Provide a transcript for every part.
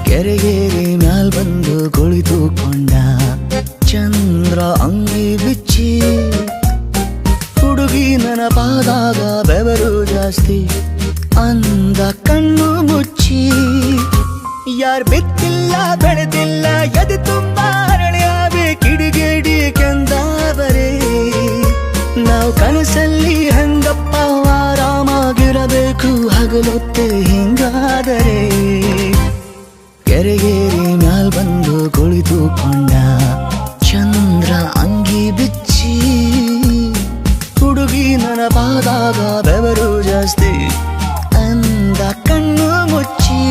ಕೆರೆಗೇರಿ ಮ್ಯಾಲ್ ಬಂದು ಕುಳಿತುಕೊಂಡ ಚಂದ್ರ ಅಂಗಿ ಬಿಚ್ಚಿ, ಹುಡುಗಿ ನೆನಪಾದಾಗ ಬೆವರು ಜಾಸ್ತಿ ಅಂದ ಕಣ್ಣು ಮುಚ್ಚಿ. ಯಾರ್ ಬಿತ್ತಿಲ್ಲ ಬೆಳೆದಿಲ್ಲ ಎದೆ ತುಂಬ ಅರಳ್ಯಾವೆ ಕಿಡಿಗೇಡಿ ಕೆಂದಾವರೆ. ನಾವು ಕನಸಲ್ಲಿ ಹೆಂಗಪ್ಪ ಆರಾಮಾಗಿರಬೇಕು ಹಗಲೊತ್ತೆ ಹಿಂಗಾದರೆ. ಕೆರೆಗೇರಿ ಮ್ಯಾಲ್ ಬಂದು ಕುಳಿತುಕೊಂಡ ಚಂದ್ರ ಅಂಗಿ ಬಿಚ್ಚಿ, ಹುಡುಗಿ ನೆನಪಾದಾಗ ಬೆವರು ಜಾಸ್ತಿ ಅಂದ ಕಣ್ಣು ಮುಚ್ಚಿ.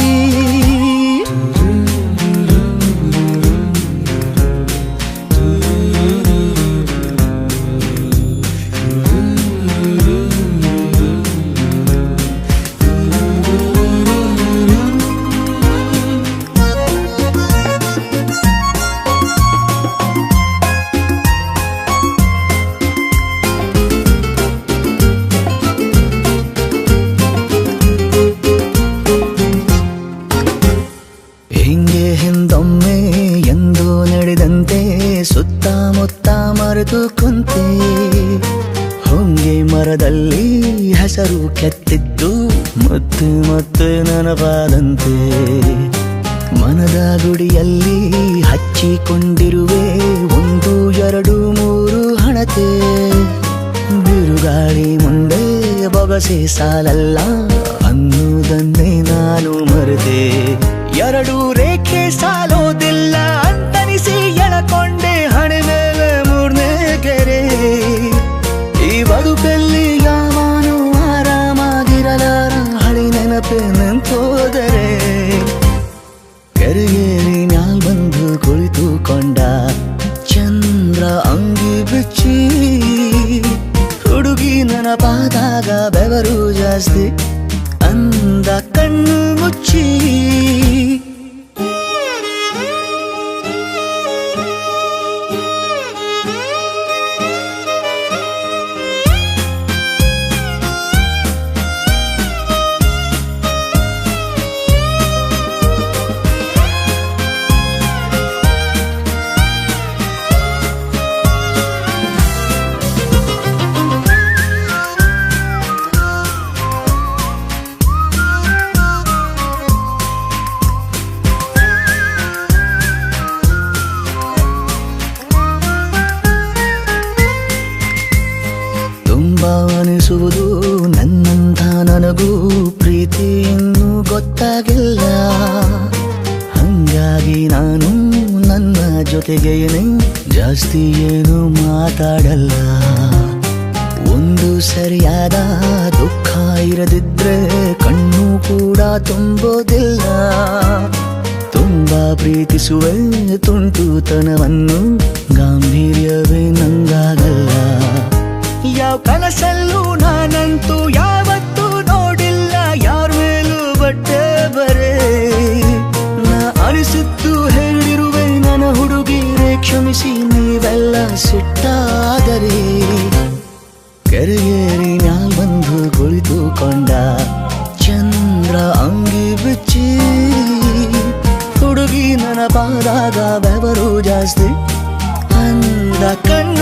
ಹಿಂಗೆ ಹಿಂದೊಮ್ಮೆ ಎಂದು ನಡೆದಂತೆ ಸುತ್ತಮುತ್ತ ಮರೆತು ಕುಂತೆ. ಹೊಂಗೆ ಮರದಲ್ಲಿ ಹೆಸರು ಕೆತ್ತಿದ್ದು ಮತ್ತೆ ಮತ್ತೆ ನೆನಪಾದಂತೆ. ಮನದ ಗುಡಿಯಲ್ಲಿ ಹಚ್ಚಿಕೊಂಡಿರುವೆ 1 2 3 ಹಣತೆ. ಬಿರುಗಾಳಿ ಮುಂದೆ ಬೊಗಸೆ ಸಾಲಲ್ಲ ಅನ್ನುವುದನ್ನೇ ನಾನು ಮರೆತೆ. 2 ರೇಖೆ ಸಾಲೋದಿಲ್ಲ ಅಂತನಿಸಿ ಎಳಕೊಂಡೆ ಹಣೆ ಮೇಲೆ 3ನೇ ಕೆರೆ. ಈ ಬದುಕಲ್ಲಿ ಯಾವನು ಆರಾಮಾಗಿರಲಾರ ಹಳಿ ನೆನಪೆ ನಿಂತೋದರೆ. ಕೆರೆಗೇರಿ ಮ್ಯಾಲ್ ಬಂದು ಕುಳಿತುಕೊಂಡ ಚಂದ್ರ ಅಂಗಿ ಬಿಚ್ಚಿ, ಹುಡುಗಿ ನೆನಪಾದಾಗ ಬೆವರು ಜಾಸ್ತಿ ಅಂದ ಕಣ್ಣು ಮುಚ್ಚಿ. ಅನಿಸುವುದು ನನ್ನಂಥ ನನಗೂ ಪ್ರೀತಿ ಇನ್ನೂ ಗೊತ್ತಾಗಿಲ್ಲ. ಹಂಗಾಗಿ ನಾನು ನನ್ನ ಜೊತೆಗೇನೆ ಜಾಸ್ತಿ ಏನು ಮಾತಾಡಲ್ಲ. ಒಂದು ಸರಿಯಾದ ದುಃಖ ಇರದಿದ್ರೆ ಕಣ್ಣು ಕೂಡ ತುಂಬೋದಿಲ್ಲ. ತುಂಬಾ ಪ್ರೀತಿಸುವೆ ತುಂಟುತನವನ್ನು ಗಾಂಭೀರ್ಯವೇ ನಂಗಾಗಲ್ಲ. ಯಾವ ಕನಸಲ್ಲೂ ನಾನಂತೂ ಯಾವತ್ತೂ ನೋಡಿಲ್ಲ ಯಾರ ಮೇಲೂ ಬಟ್ಟೆ ಬರೆ. ನಾ ಅನಿಸಿದ್ದು ಹೇಳಿರುವೆ ನನ್ನ ಹುಡುಗಿರೆ ಕ್ಷಮಿಸಿ ನೀವೆಲ್ಲ ಸಿಟ್ಟಾದರೆ. ಕೆರೆಗೇರಿ ಮ್ಯಾಲ್ ಬಂದು ಕುಳಿತುಕೊಂಡ ಚಂದ್ರ ಅಂಗಿ ಬಿಚ್ಚಿ, ಹುಡುಗಿ ನೆನಪಾದಾಗ ಬೆವರು ಜಾಸ್ತಿ ಅಂದ ಕಣ್ಣು